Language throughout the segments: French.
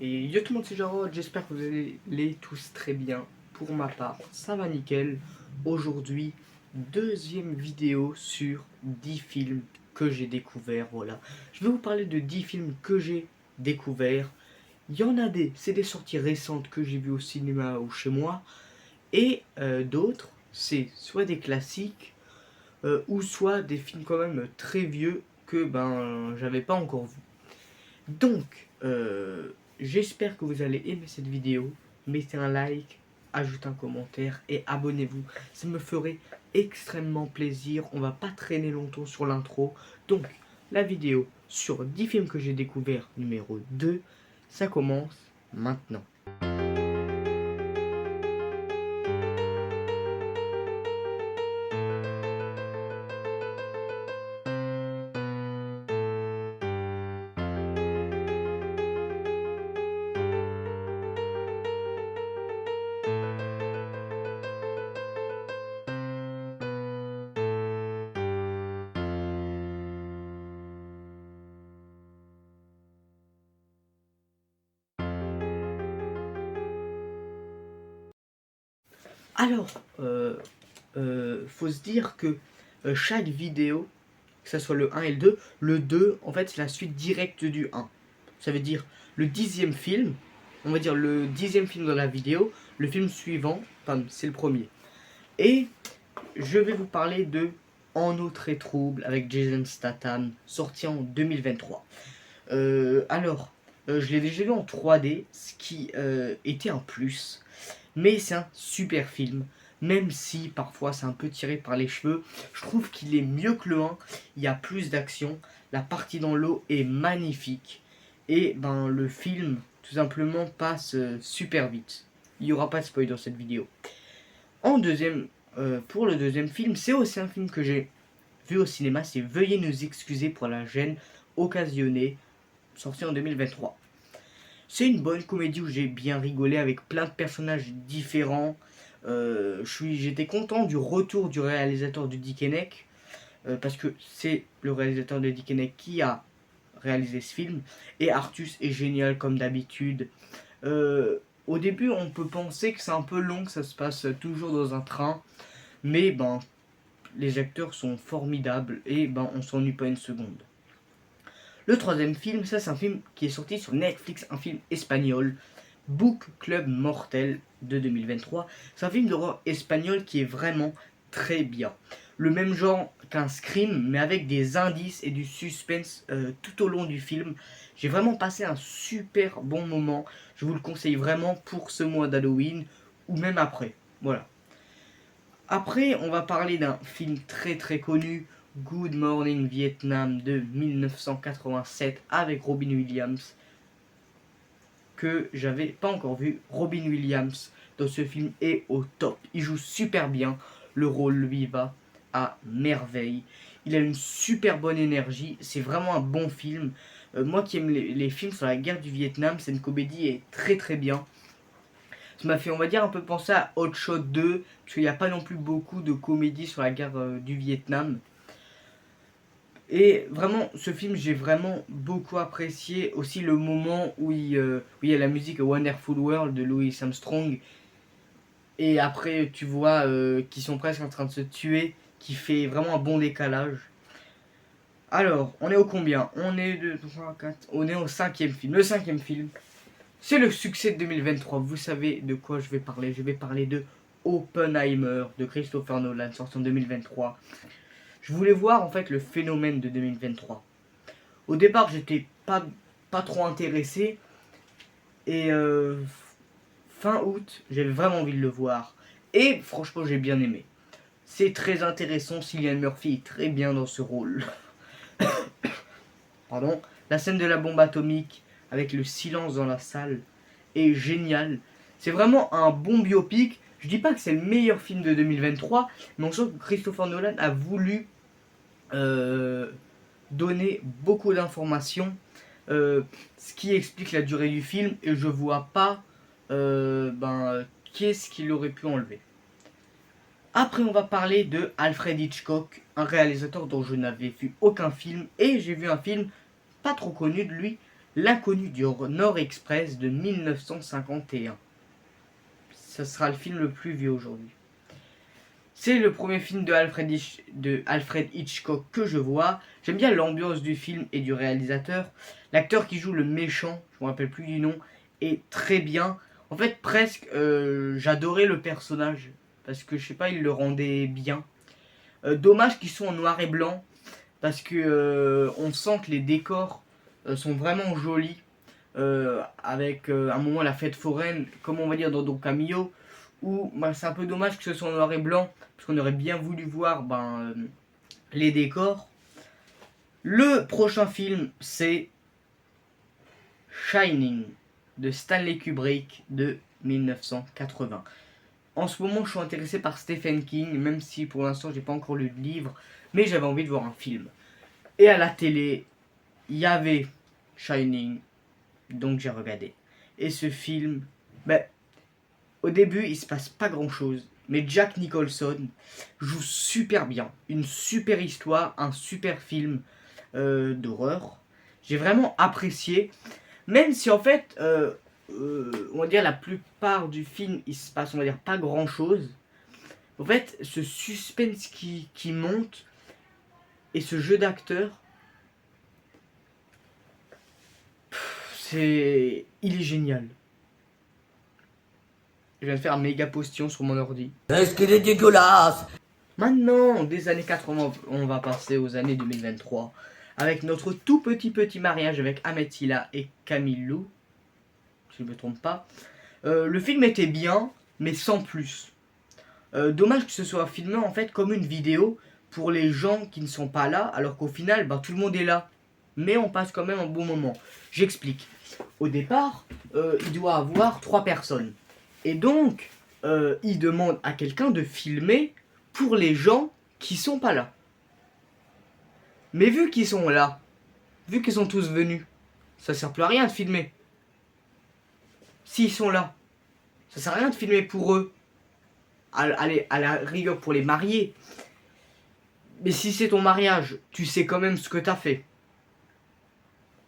Et yo tout le monde, c'est Jarod, j'espère que vous allez tous très bien. Pour ma part, ça va nickel. Aujourd'hui, deuxième vidéo sur 10 films que j'ai découverts, voilà. Je vais vous parler de 10 films que j'ai découverts. Il y en a c'est des sorties récentes que j'ai vues au cinéma ou chez moi. Et d'autres, c'est soit des classiques, ou soit des films quand même très vieux que j'avais pas encore vus. Donc, j'espère que vous allez aimer cette vidéo. Mettez un like, ajoutez un commentaire et abonnez-vous. Ça me ferait extrêmement plaisir. On va pas traîner longtemps sur l'intro. Donc, la vidéo sur 10 films que j'ai découvert numéro 2, ça commence maintenant. Alors, faut se dire que chaque vidéo, que ce soit le 1 et le 2, en fait, c'est la suite directe du 1. Ça veut dire le 10e film, on va dire le 10e film dans la vidéo, le film suivant, c'est le premier. Et je vais vous parler de En eau très trouble avec Jason Statham, sorti en 2023. Je l'ai déjà vu en 3D, ce qui était un plus. Mais c'est un super film, même si parfois c'est un peu tiré par les cheveux. Je trouve qu'il est mieux que le 1, il y a plus d'action, la partie dans l'eau est magnifique. Et le film, tout simplement, passe super vite. Il n'y aura pas de spoil dans cette vidéo. Pour le deuxième film, c'est aussi un film que j'ai vu au cinéma, c'est Veuillez nous excuser pour la gêne occasionnée, sorti en 2023. C'est une bonne comédie où j'ai bien rigolé avec plein de personnages différents. J'étais content du retour du réalisateur de Dickeneck, parce que c'est le réalisateur de Dickeneck qui a réalisé ce film. Et Artus est génial comme d'habitude. Au début, on peut penser que c'est un peu long, que ça se passe toujours dans un train. Mais les acteurs sont formidables et on s'ennuie pas une seconde. Le troisième film, ça c'est un film qui est sorti sur Netflix, un film espagnol, Book Club Mortel de 2023. C'est un film d'horreur espagnol qui est vraiment très bien. Le même genre qu'un Scream, mais avec des indices et du suspense tout au long du film. J'ai vraiment passé un super bon moment. Je vous le conseille vraiment pour ce mois d'Halloween ou même après. Voilà. Après, on va parler d'un film très très connu, Good Morning Vietnam de 1987 avec Robin Williams, que j'avais pas encore vu. Robin Williams dans ce film est au top. Il joue super bien. Le rôle lui va à merveille. Il a une super bonne énergie. C'est vraiment un bon film. Moi qui aime les films sur la guerre du Vietnam, cette comédie est très très bien. Ça m'a fait, on va dire, un peu penser à Hot Shot 2, parce qu'il n'y a pas non plus beaucoup de comédies sur la guerre du Vietnam. Et vraiment, ce film, j'ai vraiment beaucoup apprécié. Aussi le moment où il y a la musique Wonderful World de Louis Armstrong. Et après, tu vois qu'ils sont presque en train de se tuer, qui fait vraiment un bon décalage. Alors, on est au combien? On est 2, 3, 4, on est au cinquième film. Le cinquième film, c'est le succès de 2023. Vous savez de quoi je vais parler. Je vais parler de Oppenheimer de Christopher Nolan, sorti en 2023. Je voulais voir en fait le phénomène de 2023. Au départ, j'étais pas trop intéressé. Et fin août, j'avais vraiment envie de le voir. Et franchement, j'ai bien aimé. C'est très intéressant. Cillian Murphy est très bien dans ce rôle. Pardon. La scène de la bombe atomique avec le silence dans la salle est géniale. C'est vraiment un bon biopic. Je dis pas que c'est le meilleur film de 2023, mais on sent que Christopher Nolan a voulu donner beaucoup d'informations, ce qui explique la durée du film, et je vois pas qu'est-ce qu'il aurait pu enlever. Après, on va parler de Alfred Hitchcock, un réalisateur dont je n'avais vu aucun film, et j'ai vu un film pas trop connu de lui, L'inconnu du Nord Express de 1951. Ce sera le film le plus vieux aujourd'hui. C'est le premier film de Alfred Hitchcock que je vois. J'aime bien l'ambiance du film et du réalisateur. L'acteur qui joue le méchant, je ne me rappelle plus du nom, est très bien. En fait, presque, j'adorais le personnage. Parce que, je sais pas, il le rendait bien. Dommage qu'ils soient en noir et blanc. Parce que on sent que les décors sont vraiment jolis. Avec à un moment la fête foraine, comme on va dire dans Don Camillo, où c'est un peu dommage que ce soit en noir et blanc, parce qu'on aurait bien voulu voir les décors. Le prochain film, c'est Shining de Stanley Kubrick de 1980. En ce moment, je suis intéressé par Stephen King, même si pour l'instant, j'ai pas encore lu de livre, mais j'avais envie de voir un film. Et à la télé, il y avait Shining, donc j'ai regardé. Et ce film, au début, il se passe pas grand chose, mais Jack Nicholson joue super bien. Une super histoire, un super film d'horreur. J'ai vraiment apprécié, même si en fait, on va dire la plupart du film, il se passe, on va dire, pas grand chose. En fait, ce suspense qui monte et ce jeu d'acteur, il est génial. Je viens de faire un méga postillon sur mon ordi. Est-ce qu'il est dégueulasse? Maintenant, des années 80, on va passer aux années 2023. Avec notre tout petit mariage avec Ahmed Silla et Camille Lou. Si je ne me trompe pas. Le film était bien, mais sans plus. Dommage que ce soit filmé en fait comme une vidéo pour les gens qui ne sont pas là, alors qu'au final, tout le monde est là. Mais on passe quand même un bon moment. J'explique. Au départ, il doit avoir 3 personnes. Et donc, il demande à quelqu'un de filmer pour les gens qui sont pas là. Mais vu qu'ils sont là, vu qu'ils sont tous venus, ça sert plus à rien de filmer. S'ils sont là, ça sert à rien de filmer pour eux. À la rigueur pour les mariés. Mais si c'est ton mariage, tu sais quand même ce que t'as fait.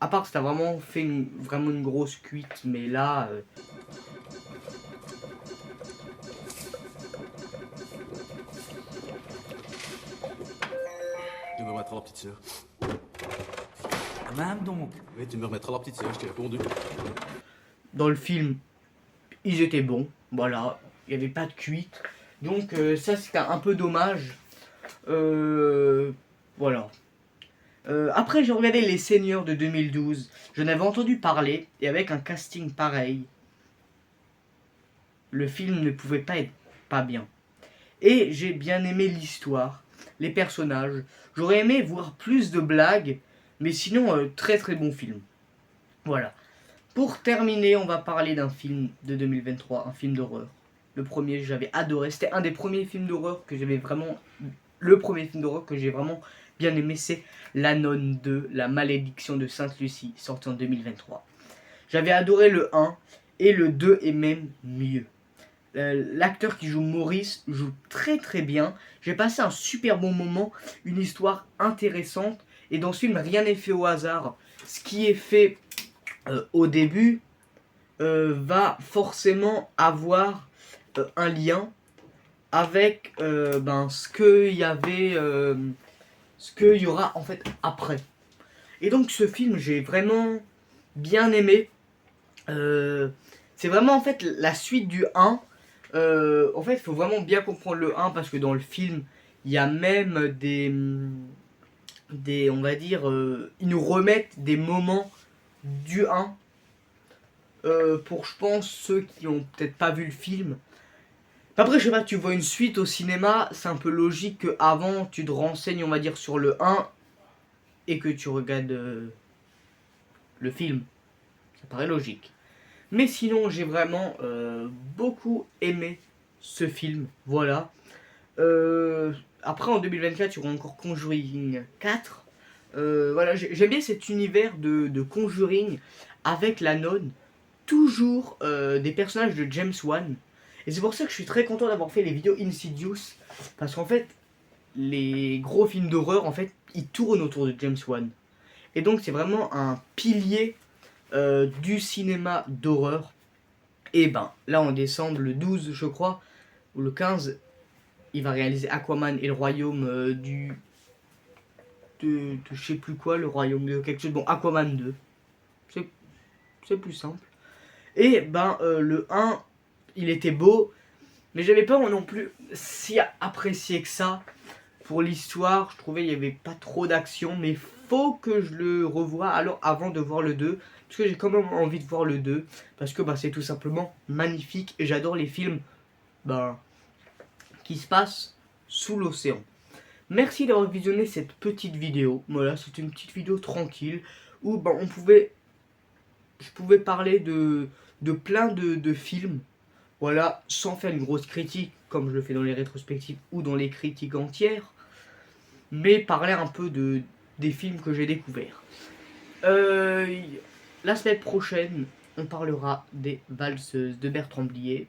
À part que t'as vraiment fait vraiment une grosse cuite, mais là... Tu me remettras la petite sœur. Même donc. Oui, tu me remettras la petite sœur, je t'ai répondu. Dans le film, ils étaient bons. Voilà, il n'y avait pas de cuite. Donc ça c'était un peu dommage. Voilà. Après j'ai regardé Les Seigneurs de 2012. J'en avais entendu parler. Et avec un casting pareil, le film ne pouvait pas être pas bien. Et j'ai bien aimé l'histoire, les personnages. J'aurais aimé voir plus de blagues. Mais sinon, très très bon film. Voilà. Pour terminer, on va parler d'un film de 2023, un film d'horreur. Le premier, j'avais adoré. C'était un des premiers films d'horreur que j'avais vraiment... Le premier film d'horreur que j'ai vraiment bien aimé, c'est La Nonne 2, La Malédiction de Sainte-Lucie, sorti en 2023. J'avais adoré le 1 et le 2 est même mieux. L'acteur qui joue Maurice joue très très bien. J'ai passé un super bon moment, une histoire intéressante. Et dans ce film, rien n'est fait au hasard. Ce qui est fait au début va forcément avoir un lien avec ce qu'il y avait, ce qu'il y aura en fait après. Et donc ce film, j'ai vraiment bien aimé. C'est vraiment en fait la suite du 1. En fait, il faut vraiment bien comprendre le 1 parce que dans le film, il y a même on va dire, ils nous remettent des moments du 1 pour, je pense, ceux qui ont peut-être pas vu le film. Après, je sais pas, tu vois une suite au cinéma, c'est un peu logique que avant tu te renseignes, on va dire, sur le 1 et que tu regardes le film. Ça paraît logique. Mais sinon, j'ai vraiment beaucoup aimé ce film. Voilà. Après, en 2024, il y aura encore Conjuring 4. Voilà, j'aime bien cet univers de Conjuring avec la nonne. Toujours des personnages de James Wan. Et c'est pour ça que je suis très content d'avoir fait les vidéos Insidious. Parce qu'en fait, les gros films d'horreur, en fait, ils tournent autour de James Wan. Et donc, c'est vraiment un pilier du cinéma d'horreur. Et ben là en décembre, le 12 je crois, ou le 15, il va réaliser Aquaman et le royaume de je sais plus quoi, le royaume de quelque chose. Bon, Aquaman 2, c'est plus simple. Et ben le 1, il était beau, mais j'avais pas moi non plus si apprécié que ça. Pour l'histoire, je trouvais il y avait pas trop d'action, mais faut que je le revoie alors avant de voir le 2, parce que j'ai quand même envie de voir le 2, parce que bah, c'est tout simplement magnifique et j'adore les films bah, qui se passent sous l'océan. Merci d'avoir visionné cette petite vidéo. Voilà, c'est une petite vidéo tranquille où bah, je pouvais parler de plein de films. Voilà, sans faire une grosse critique comme je le fais dans les rétrospectives ou dans les critiques entières, mais parler un peu des films que j'ai découverts. La semaine prochaine, on parlera des valseuses de Bertrand Blier.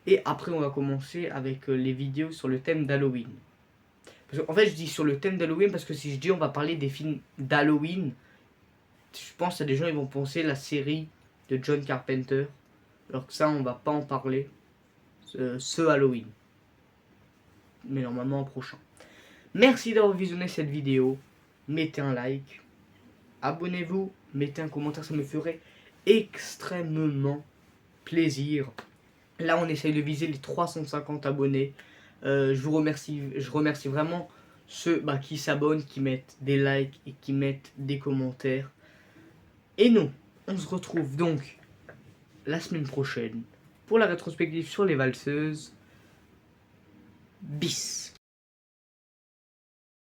Et après, on va commencer avec les vidéos sur le thème d'Halloween. En fait, je dis sur le thème d'Halloween parce que si je dis on va parler des films d'Halloween, je pense à des gens ils vont penser la série de John Carpenter. Alors que ça, on va pas en parler ce Halloween. Mais normalement en prochain. Merci d'avoir visionné cette vidéo. Mettez un like. Abonnez-vous. Mettez un commentaire, ça me ferait extrêmement plaisir. Là, on essaye de viser les 350 abonnés. Je remercie vraiment ceux qui s'abonnent, qui mettent des likes et qui mettent des commentaires. Et nous, on se retrouve donc la semaine prochaine pour la rétrospective sur les valseuses. Bis.